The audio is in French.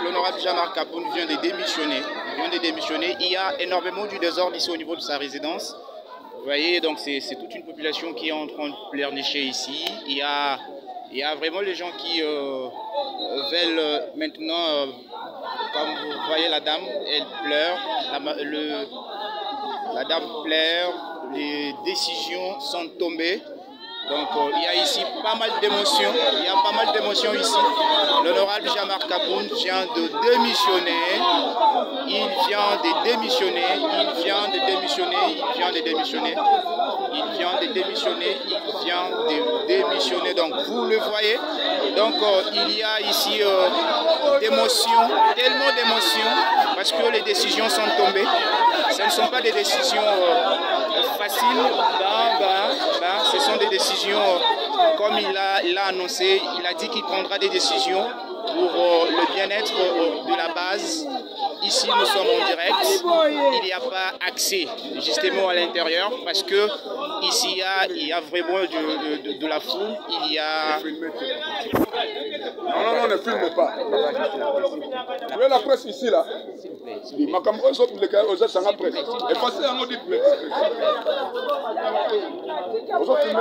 l'honorable Jean-Marc Kapoun vient de démissionner. Il y a énormément du désordre ici au niveau de sa résidence. Vous voyez, donc c'est toute une population qui est en train de pleurnicher ici. Il y a vraiment les gens qui veulent maintenant, comme vous voyez la dame, elle pleure. La dame pleure, les décisions sont tombées. Donc il y a ici pas mal d'émotions, ici. L'honorable Jean-Marc Kapoun vient de démissionner, il vient de démissionner, donc vous le voyez. Donc il y a ici d'émotions, tellement d'émotions, parce que les décisions sont tombées. Ce ne sont pas des décisions faciles, ce sont des décisions, comme il a annoncé, il a dit qu'il prendra des décisions pour le bien-être de la base. Ici, nous sommes en direct. Il n'y a pas accès justement à l'intérieur parce que ici, il y a vraiment de la foule. Il y a... Non, ne filme pas. Vous voyez la presse ici, là? Ma caméra, aux autres sont la presse. Effacez un audit. Vous autres filmez.